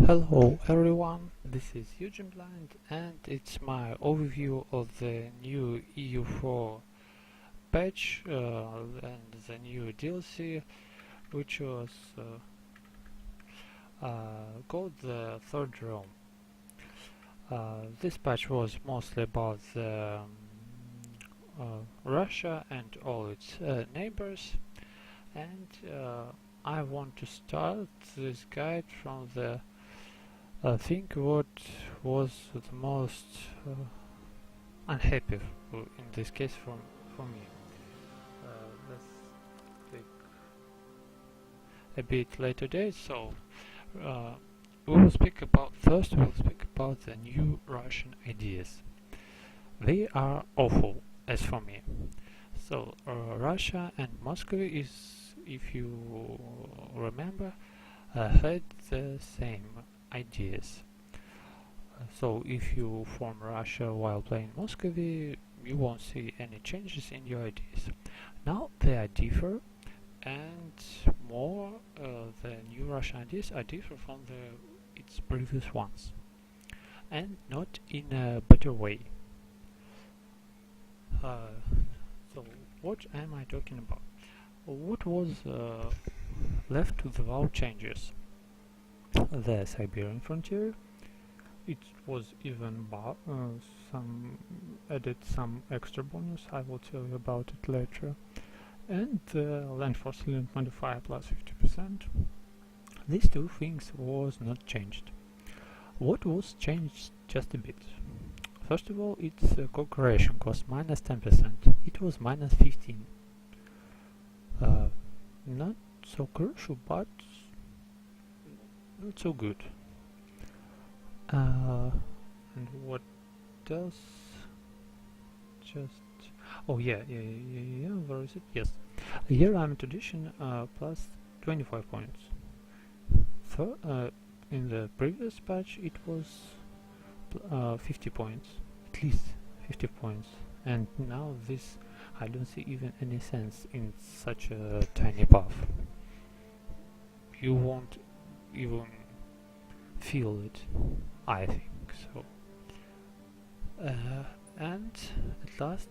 Hello everyone, this is Eugene and it's my overview of the new EU4 patch and the new DLC, which was called the Third Realm. This patch was mostly about Russia and all its neighbors, and I want to start this guide from the I think what was the most unhappy in this case for me. Let's take a bit later date. So we'll speak about the new Russian ideas. They are awful, as for me. So Russia and Moscow is, if you remember, had the same ideas. So if you form Russia while playing Moscow, you won't see any changes in your ideas. Now they are different, and more the new Russian ideas are different from its previous ones, and not in a better way. So what am I talking about? What was left without changes? The Siberian frontier. It was even added some extra bonus. I will tell you about it later. And the land force element modifier plus 50%. These two things was not changed. What was changed just a bit? First of all, its cooperation cost minus 10%. It was minus 15. Not so crucial, but not so good. And what else? Oh yeah, where is it? Yes, here I'm tradition plus 25 points. In the previous patch it was 50 points, at least 50 points, and now this I don't see even any sense in such a tiny buff. You won't even feel it, I think so. And at last,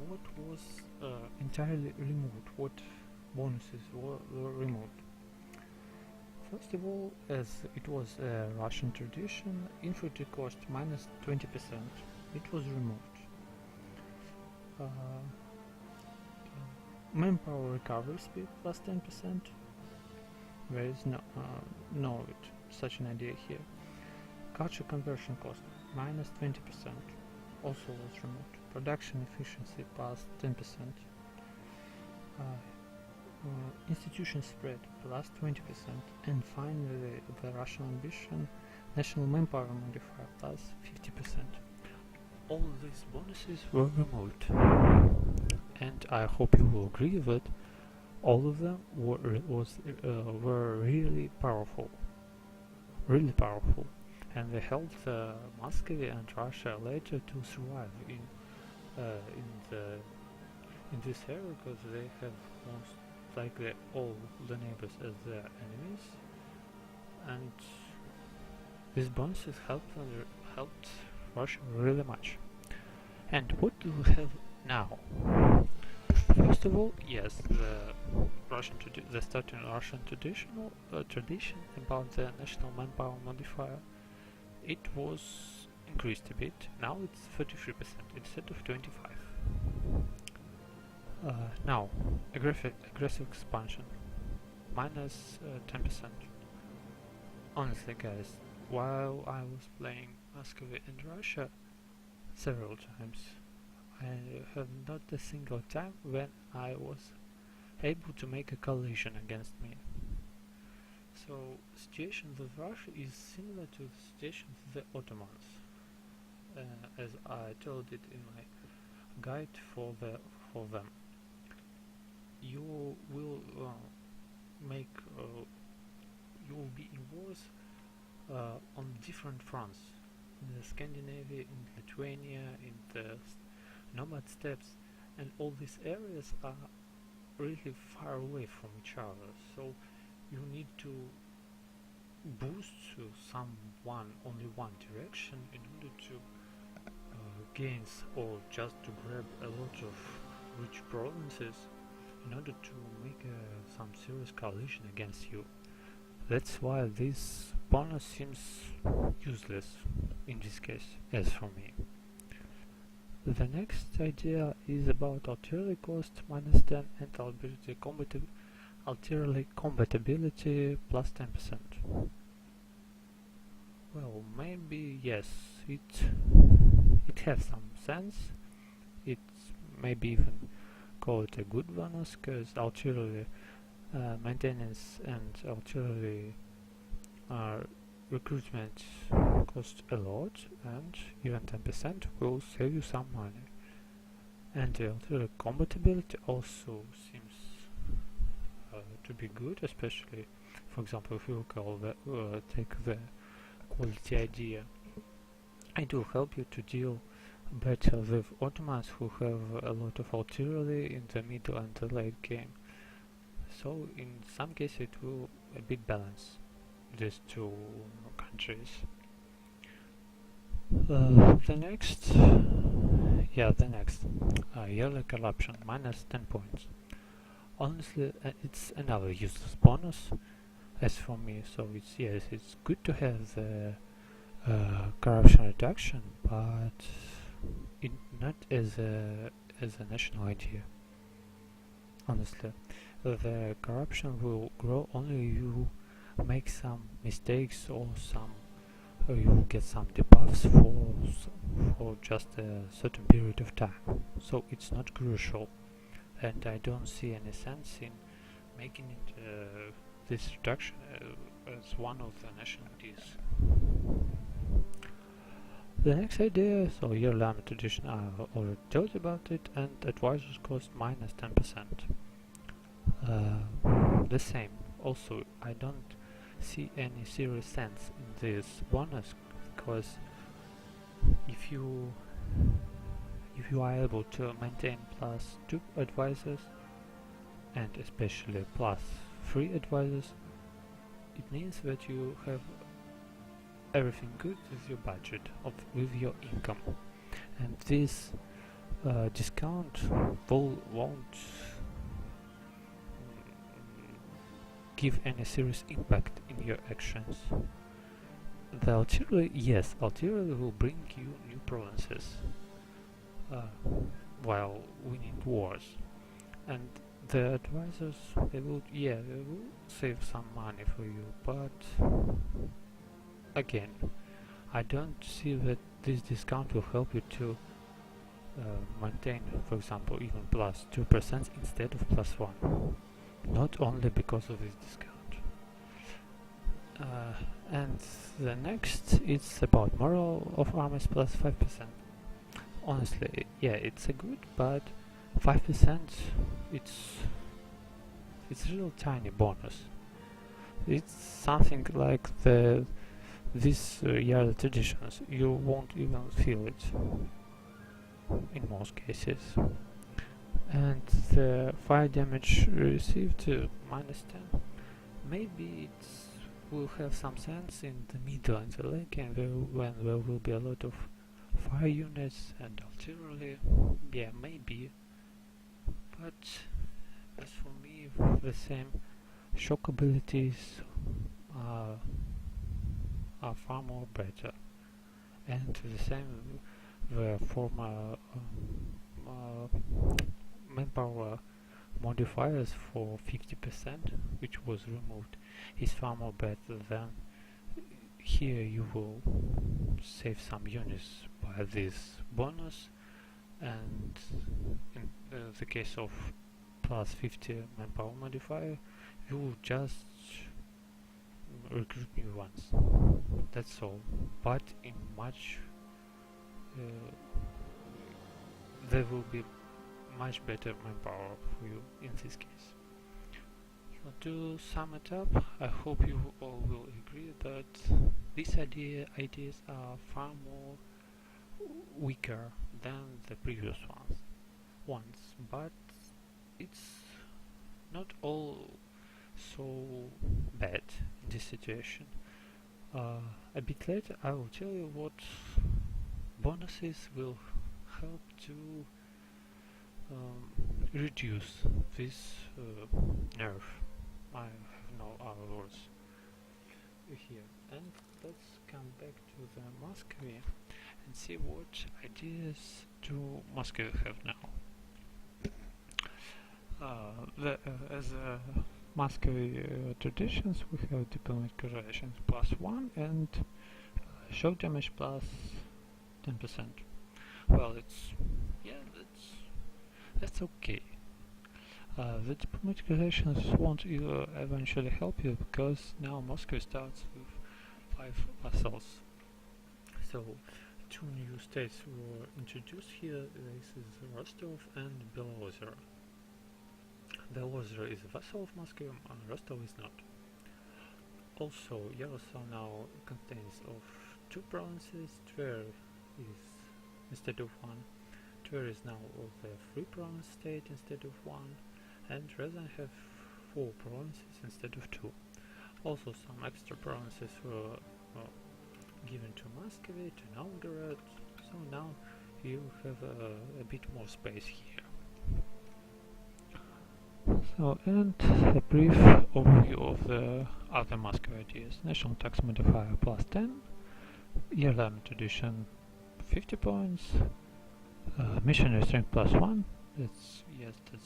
what was entirely removed? What bonuses were removed? First of all, as it was a Russian tradition, infantry cost minus 20%. It was removed. Manpower recovery speed plus 10%. There is no such an idea here. Culture conversion cost minus 20% also was removed. Production efficiency plus 10%. Institution spread plus 20%. And finally the Russian ambition national manpower modifier plus 50%. All these bonuses were removed. And I hope you will agree that all of them were really powerful, and they helped Moscow and Russia later to survive in this area, because they have most likely all the neighbors as their enemies, and these bonuses helped Russia really much. And what do we have now? First of all, yes, the starting Russian tradition about the national manpower modifier. It was increased a bit. Now it's 33% instead of 25%. Now, aggressive expansion, minus 10%. Honestly, guys, while I was playing Moscow and Russia several times, I have not a single time when I was able to make a collision against me. So situation with Russia is similar to the situation with the Ottomans, as I told it in my guide for them. You will you will be in wars on different fronts, in the Scandinavia, in Lithuania, in the nomad steppes, and all these areas are really far away from each other, so you need to boost to only one direction in order to gain or just to grab a lot of rich provinces in order to make some serious coalition against you. That's why this bonus seems useless in this case, as for me. The next idea is about artillery cost -10 and artillery compatibility +10%. Well, maybe yes, it has some sense. It maybe even call it a good bonus, because artillery maintenance and artillery recruitment cost a lot, and even 10% will save you some money. And the artillery compatibility also seems to be good, especially, for example, if you take the quality idea. It will help you to deal better with Ottomans who have a lot of artillery in the middle and the late game. So in some cases it will a bit balance these two countries. The next yearly corruption -10 points. Honestly, it's another useless bonus as for me. So it's good to have the corruption reduction, but not as a national idea. Honestly, the corruption will grow only if you make some mistakes or you will get some debuffs for just a certain period of time. So it's not crucial, and I don't see any sense in making it this reduction as one of the national ideas. The next idea, so yearly limited edition, I already told you about it, and advisors cost -10%. The same. Also, I don't see any serious sense in this bonus, because if you are able to maintain +2 advisors, and especially +3 advisors, it means that you have everything good with your budget, with your income, and this discount won't give any serious impact in your actions. The artillery will bring you new provinces while winning wars, and the advisors they will save some money for you, but again, I don't see that this discount will help you to maintain, for example, even +2% instead of +1. Not only because of this discount. And the next is about moral of armies +5%. Honestly, it's a good, but 5% it's a real tiny bonus. It's something like these yearly traditions. You won't even feel it in most cases. And the fire damage received -10. Maybe it will have some sense in the middle and the late game when there will be a lot of fire units and artillery. Yeah, maybe. But as for me, the same shock abilities are far more better, and the same the former manpower modifiers for 50%, which was removed, is far more better than here. You will save some units by this bonus, and in the case of +50 manpower modifier, you will just recruit new ones. That's all. But in much there will be much better manpower for you in this case. So to sum it up, I hope you all will agree that these ideas are far more weaker than the previous ones, but it's not all so bad in this situation. A bit later I will tell you what bonuses will help to reduce this nerve. I have no other words here. And let's come back to the Muscovy and see what ideas do Muscovy have now. As Muscovy traditions, we have diplomatic correlations +1 and shock damage plus 10%. Well, that's okay. The diplomatic relations won't eventually help you because now Moscow starts with 5 vassals. So 2 new states were introduced here. This is Rostov and Belozero. Belozero is a vassal of Moscow and Rostov is not. Also, Yaroslav now contains of 2 provinces. Tver is instead of 1. Tver is now of a 3 province state instead of 1. And Ryazan have 4 provinces instead of 2. Also some extra provinces were given to Muscovy, to Novgorod, so now you have a bit more space here. So, and a brief overview of the other Muscovy ideas. National tax modifier +10, year limit addition 50 points, missionary strength +1, that's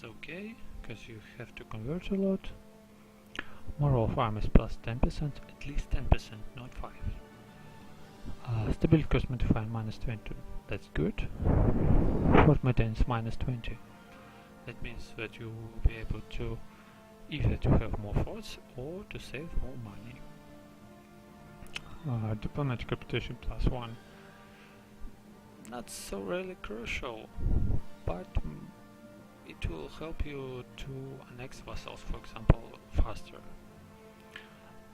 okay, because you have to convert a lot. Moral of armies +10%, at least 10%, not 5. Stability cost modifier -20, that's good. Fort maintenance -20. That means that you will be able to either to have more forts or to save more money. Diplomatic reputation +1. Not so really crucial, but it will help you to annex vassals, for example, faster.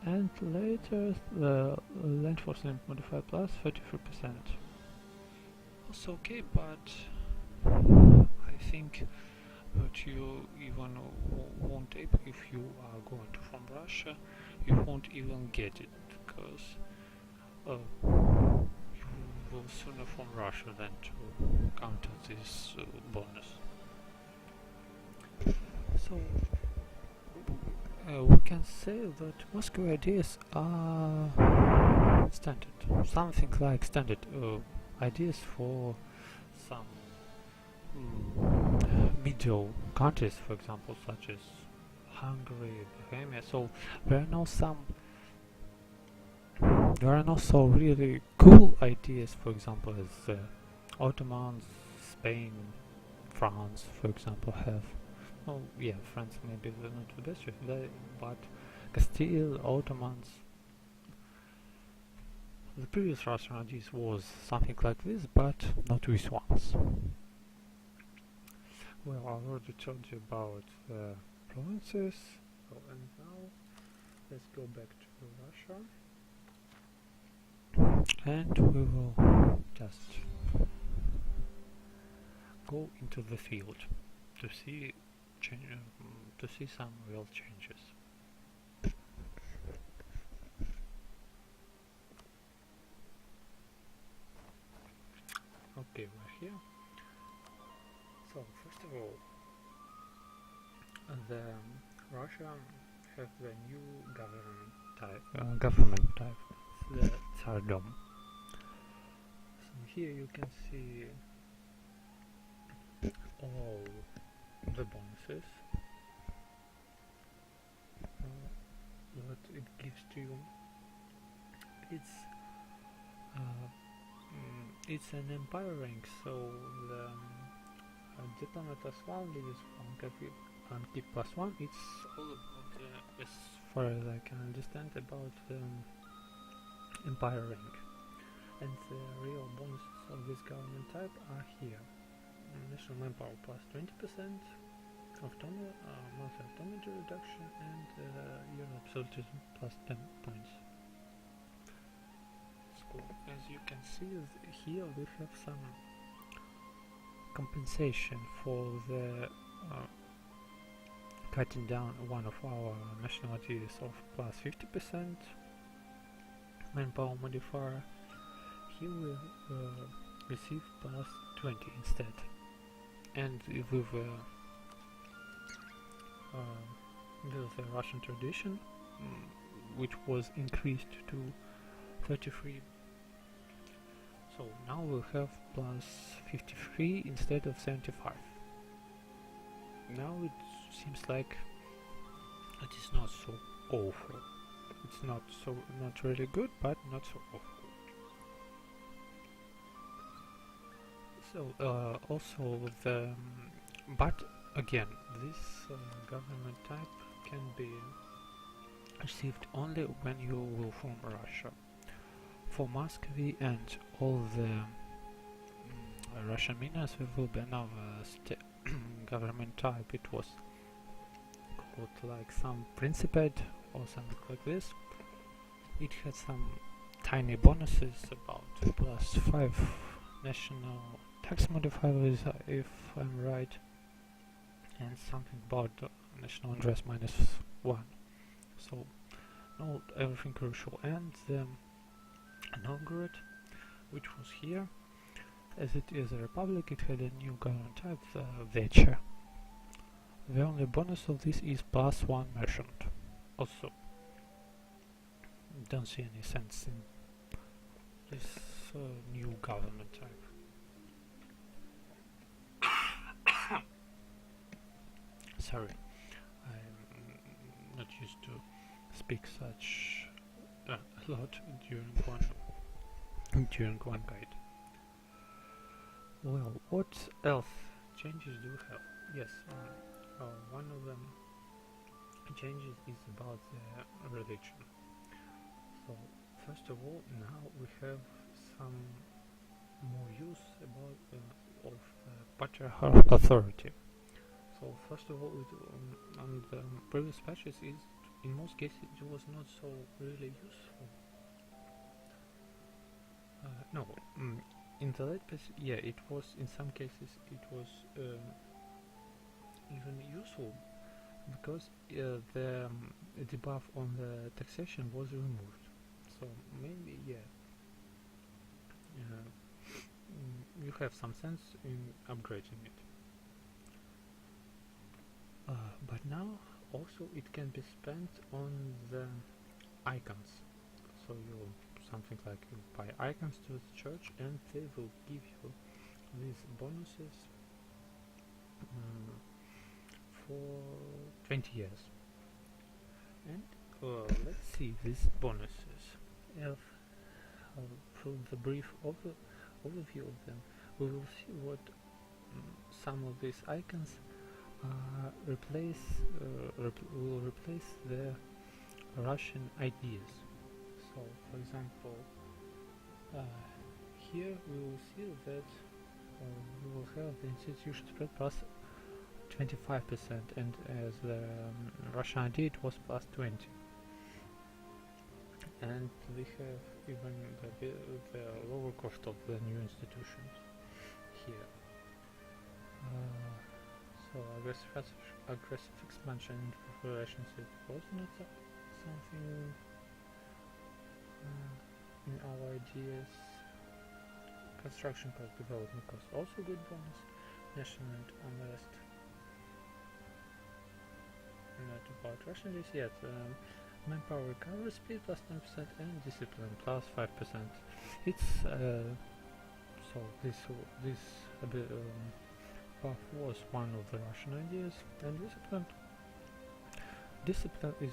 And later the land force limit modifier +33%. Also okay, but I think that you even won't able, if you are going to from Russia, you won't even get it, because you will sooner from Russia than to counter this bonus. So we can say that Moscow ideas are standard, something like standard ideas for some middle countries, for example, such as Hungary, Bohemia. So there are no so really cool ideas, for example, as Ottomans, Spain, France, for example, have. Oh yeah, France maybe they're not the best, but Castile, Ottomans. The previous Russian ideas was something like this, but not these ones. Well, I already told you about the provinces, and now let's go back to Russia, and we will just go into the field to see some real changes. Okay, we're here. So first of all, Russia have the new government type, the Tsardom. So here you can see all the bonuses that it gives to you. It's an empire rank, so the diplomat +1 leads and keep +1. It's all about as far as I can understand about empire rank, and the real bonuses of this government type are here. National manpower +20%, monthly autonomy reduction, and year absolutism +10 points. So as you can see here, we have some compensation for the cutting down one of our nationalities of +50%, manpower modifier, he will receive plus 20 instead. And with the Russian tradition, which was increased to 33. So now we'll have plus 53 instead of 75. Now it seems like it is not so awful. It's not really good, but not so awful. So also but again, this government type can be received only when you will form Russia. For Muscovy and all the Russian minas, there will be another government type. It was called like some Principate or something like this. It had some tiny bonuses, about plus 5 national tax modifiers, if I'm right, and something about national interest -1. So not everything crucial. And Novgorod, which was here, as it is a republic, it had a new government type, the Vecha. The only bonus of this is +1 merchant. Also, don't see any sense in this new government type. Sorry, I'm not used to speak such a lot during one guide. Well, what else changes do we have? Yes, one of them changes is about the religion. So first of all, now we have some more use about of patriarchal authority. So first of all, on the previous patches, in most cases it was not so really useful. In the late patch, yeah, it was. In some cases, it was even useful because the debuff on the taxation was removed. So maybe, yeah, you have some sense in upgrading it. But now also it can be spent on the icons. So you something like you buy icons to the church and they will give you these bonuses for 20 years. And let's see these bonuses. Through the brief overview of them, we will see what some of these icons will replace the Russian ideas. So, for example, here we will see that we will have the institution spread plus 25%, and as the Russian idea it was plus 20. And we have even the lower cost of the new institutions here. So aggressive expansion into relationship was not something in our ideas. Construction cost, development cost, also good bonus. National unrest. Not about Russian days yet. Manpower recovery speed plus 10% and discipline plus 5%. It's so this buff was one of the Russian ideas, and discipline is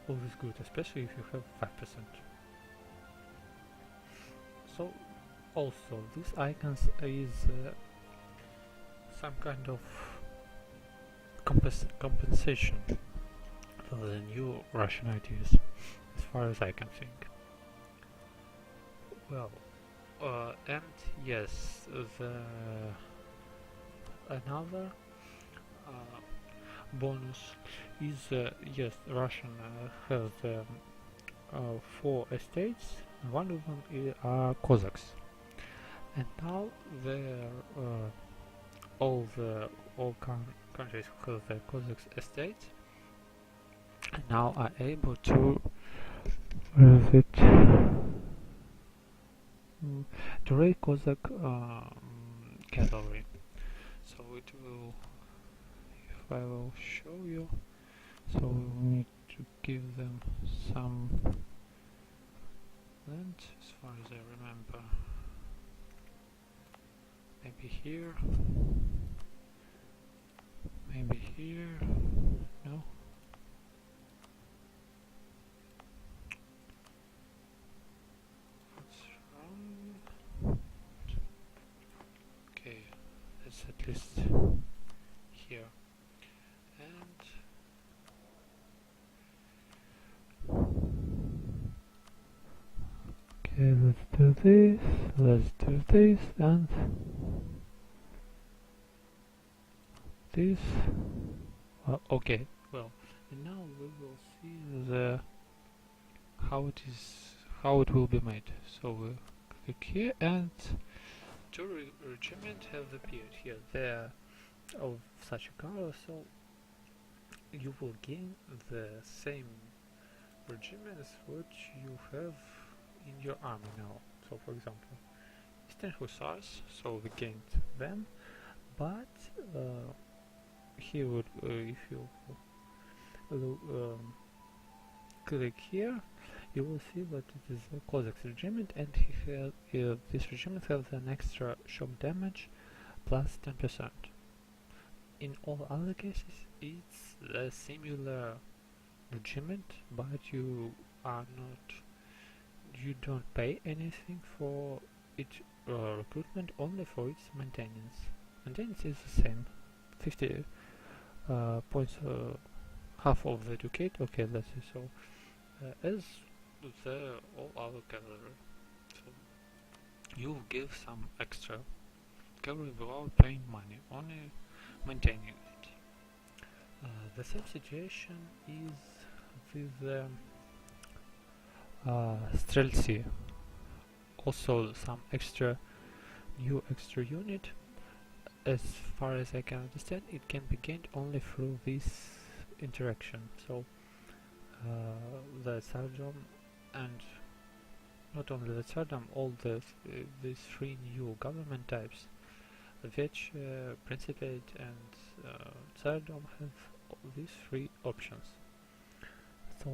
always good, especially if you have 5%. So also these icons is some kind of compensation for the new Russian ideas, as far as I can think. Well, and yes, another bonus is yes, Russian has 4 estates. One of them are Cossacks, and now all countries who have the Cossacks estates now are able to Turei Cossack cavalry. So it will, if I will show you, so we need to give them some land as far as I remember. Maybe here, maybe here, no? What's wrong? Okay, let's at least here. And okay, let's do this, and this. Okay, well, and now we will see the how it will be made. So we click here, and two regiments have appeared here. They are of such a color, so you will gain the same regiments which you have in your army now. So for example, Eastern Hussars, so we gained them, but here would if you click here, you will see that it is a Cossack regiment, and this regiment has an extra shock damage plus 10%. In all other cases, it's a similar regiment, but you don't pay anything for its recruitment, only for its maintenance. Maintenance is the same, 50 points, half of the ducat. Okay, let's see. So as the all other cavalry, so you give some extra cavalry without paying money, only maintaining it. The same situation is with the Streltsy. Also some new extra unit. As far as I can understand, it can be gained only through this interaction. So the Tsardom, and not only the Tsardom, all these three new government types, Vech, Principate and Tsardom, have these three options. So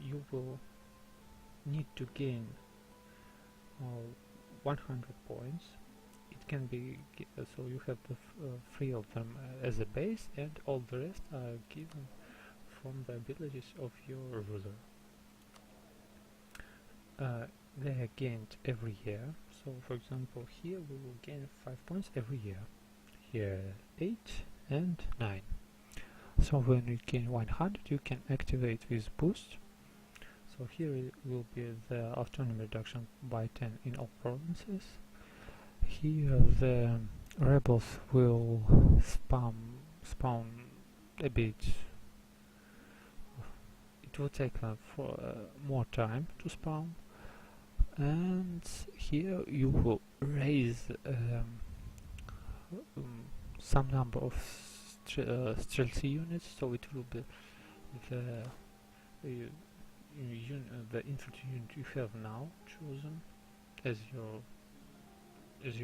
you will need to gain 100 points. It can be so you have the three of them as a base, and all the rest are given from the abilities of your ruler. They are gained every year. So for example, here we will gain 5 points every year. Here 8 and 9. So when you gain 100, you can activate this boost. So here it will be the autonomy reduction by 10 in all provinces. Here the rebels will spawn a bit. It will take them for more time to spawn. And here you will raise some number of Streltsy units, so it will be the infantry unit you have now chosen as your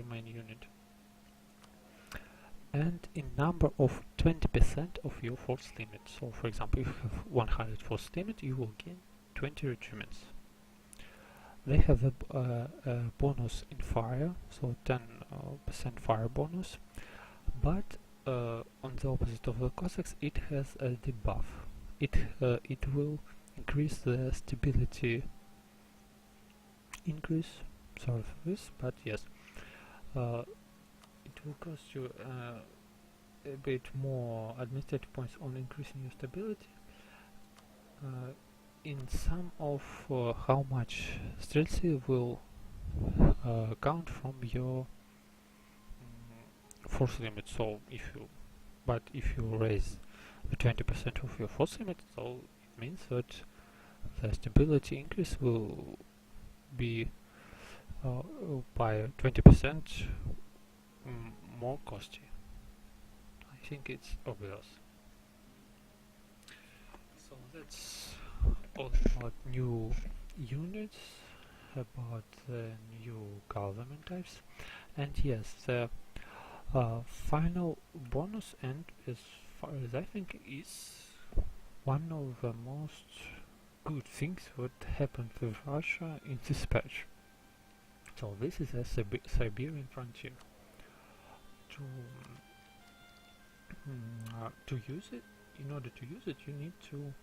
main unit, and in number of 20% of your force limit. So for example, if you have 100 force limit, you will gain 20 regiments. They have a bonus in fire, so 10% fire bonus, but on the opposite of the Cossacks, it has a debuff. It will increase the stability. Sorry for this, but yes, it will cost you a bit more administrative points on increasing your stability. In sum of how much Streltsy will count from your force limit. So if you raise the 20% of your force limit, so it means that the stability increase will be by 20% more costly. I think it's obvious. So that's all about new units. about the new government types, and yes, the final bonus, and as far as I think, is one of the most good things that happened with Russia in this patch. So this is a Siberian frontier. To use it, in order to use it, you need to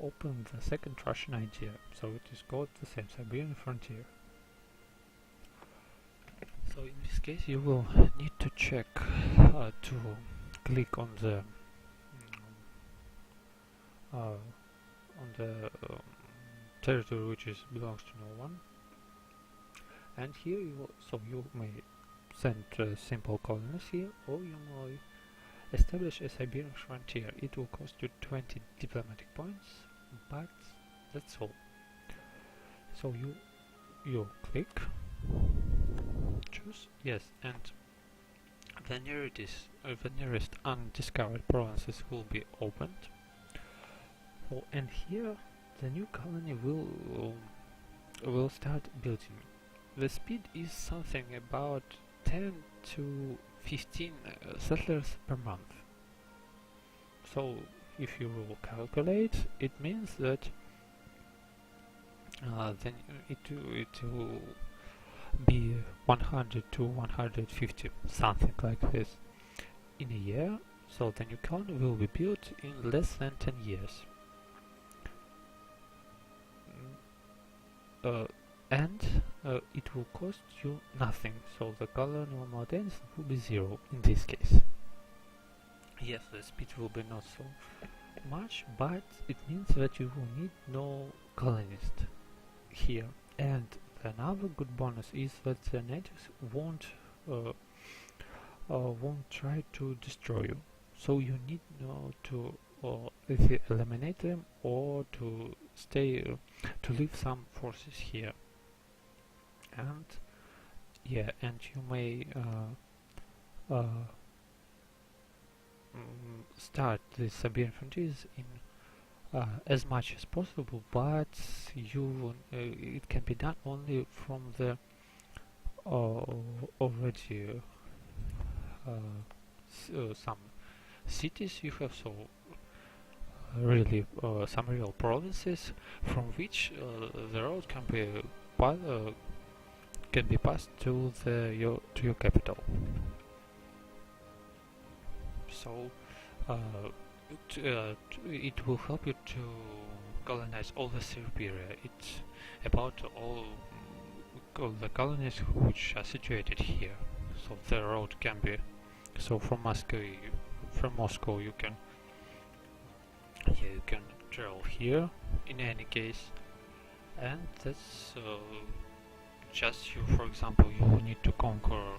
open the second Russian idea. So it is called the same Siberian frontier. So in this case, you will need to check to click on the territory which belongs to no one, and here you may send simple colonies here, or you may establish a Siberian frontier. It will cost you 20 diplomatic points, but that's all. So you click, choose yes, and the nearest undiscovered provinces will be opened. So, and here the new colony will start building. The speed is something about 10 to 15 settlers per month. So if you will calculate, it means that then it will be 100 to 150, something like this, in a year. So the new colony will be built in less than 10 years. And it will cost you nothing, so the colonial maintenance will be 0 in this case. Yes, the speed will be not so much, but it means that you will need no colonist here. And another good bonus is that the natives won't try to destroy you, so you need to either eliminate them or to to leave some forces here. And yeah, and you may start the Siberian frontiers in as much as possible, but it can be done only from the already some cities you have, so really some real provinces from which the road can be passed to your capital. So it will help you to colonize all the Siberia. It's about all the colonies which are situated here. So the road can be from Moscow you can travel here in any case, and that's just you. For example, you will need to conquer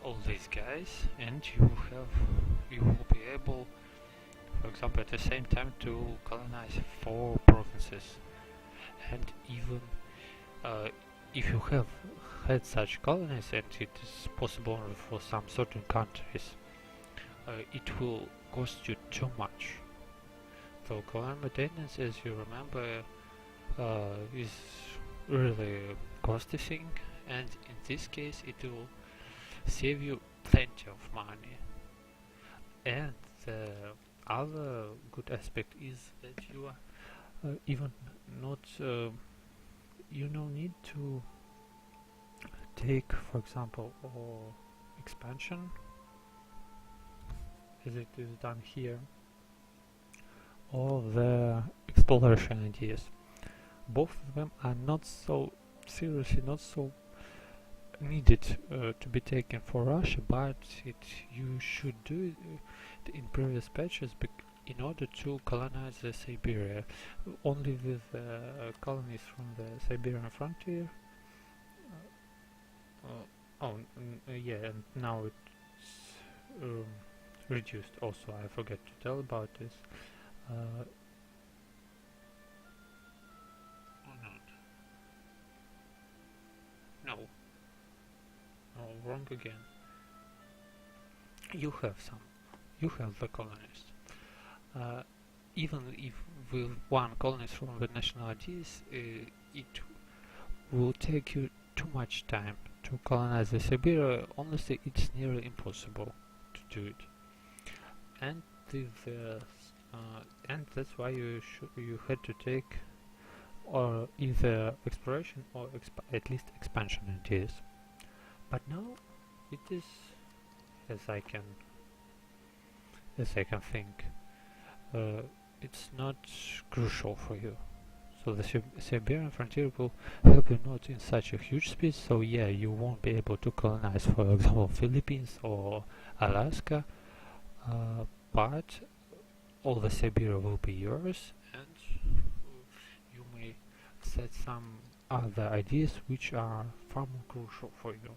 all these guys, and you will be able, for example, at the same time to colonize 4 provinces. And even if you have had such colonies, and it is possible for some certain countries, it will cost you too much. So colonial maintenance, as you remember, is really a costly thing, and in this case it will save you plenty of money. And the other good aspect is that you are even not you don't need to take, for example, expansion as it is done here, or the exploration ideas. Both of them are not so needed to be taken for Russia, but you should do it in previous patches in order to colonize the Siberia. Only with colonies from the Siberian frontier. Yeah, and now it's reduced. Also, I forgot to tell about this. Or not? No. Oh, wrong again. You have the colonists. Even if with one colonist from the national ideas, it will take you too much time to colonize the Siberia. Honestly, it's nearly impossible to do it, and and that's why you had to take or either exploration or at least expansion ideas. But now it is, as I can think, it's not crucial for you. So the Siberian frontier will help you not in such a huge space. So yeah, you won't be able to colonize, for example, Philippines or Alaska, but all the Siberia will be yours, and you may set some other ideas which are far more crucial for you.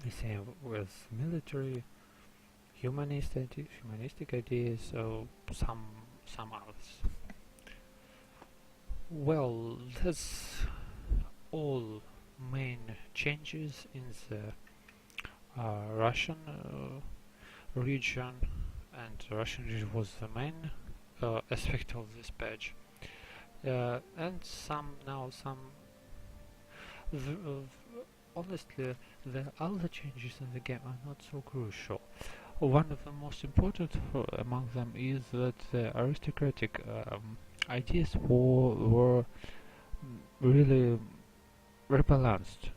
The same with military, humanistic ideas, or some others. Well, that's all main changes in the Russian region, and Russian region was the main aspect of this patch. And honestly, the other changes in the game are not so crucial. One of the most important among them is that the aristocratic ideas were really rebalanced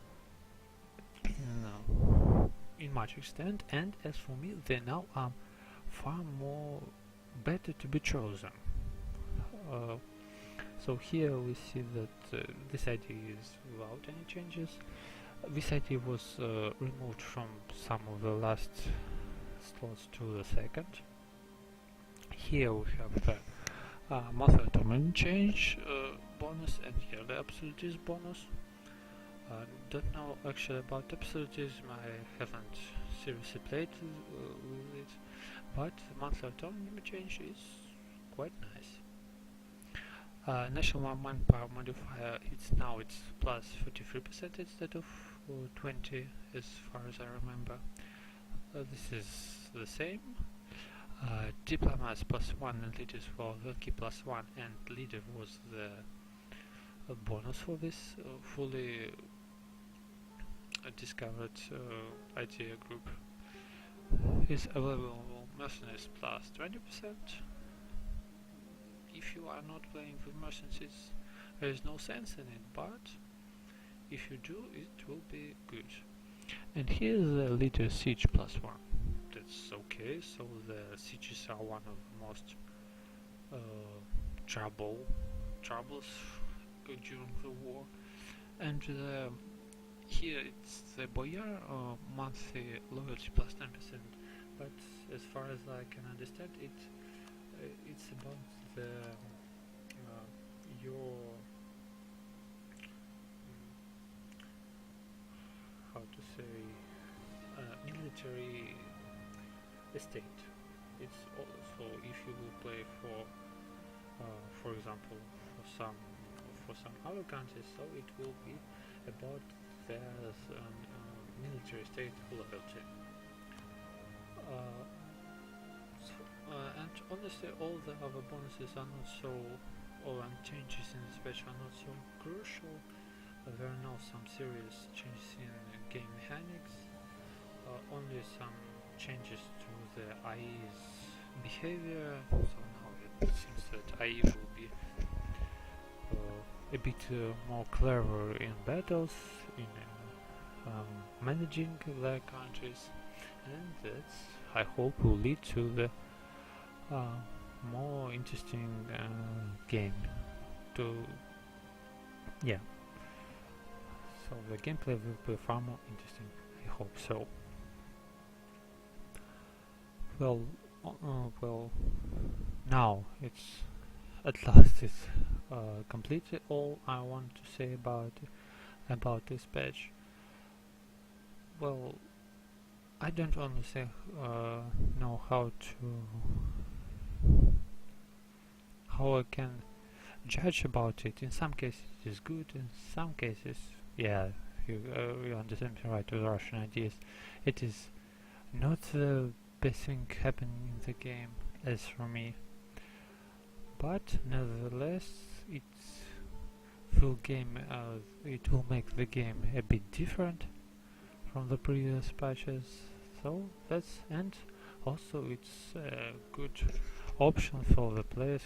in much extent, and as for me, they now are far more better to be chosen. So here we see that this idea is without any changes. This idea was removed from some of the last slots to the second. Here we have the monthly atomic change bonus and yearly absolutism bonus. Don't know actually about absolutism, I haven't seriously played with it, but the monthly atomic change is quite nice. National manpower modifier, it's plus 43% instead of 20 as far as I remember. This is the same. Diplomats +1 and leaders for Velki +1, and leader was the bonus for this fully discovered idea group. Is available mercenaries plus 20%. If you are not playing with mercenaries, there is no sense in it, but if you do, it will be good. And here's the leader siege +1. That's okay, so the sieges are one of the most troubles during the war. And here it's the boyar monthly loyalty plus 10%, but as far as I can understand it, it's about the your how to say military estate. It's also if you will play for example for some other countries, so it will be about their military state loyalty. And honestly, all the other bonuses are not so, or changes in the patch are not so crucial. There are now some serious changes in game mechanics, only some changes to the IE's behavior, so now it seems that IE will be a bit more clever in battles, in managing their countries, and that's, I hope, will lead to the more interesting game. So the gameplay will be far more interesting, I hope so. Well, now it's at last it's completed all I want to say about this patch. Well, I don't honestly know how I can judge about it. In some cases it is good, in some cases, yeah, you understand me right, with Russian ideas, it is not the best thing happening in the game as for me, but nevertheless it's it will make the game a bit different from the previous patches. So that's, and also it's a good option for the players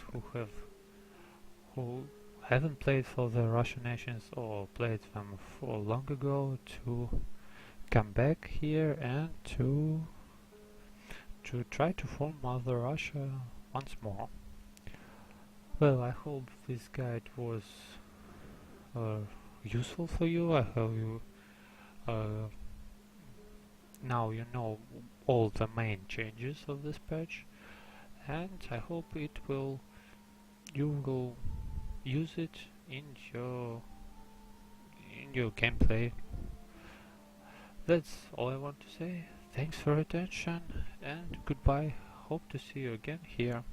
who haven't played for the Russian nations or played them for long ago to come back here and to try to form Mother Russia once more. Well, I hope this guide was useful for you. I hope you now you know all the main changes of this patch, and I hope you will use it in your gameplay. That's all I want to say. Thanks for your attention and goodbye. Hope to see you again here.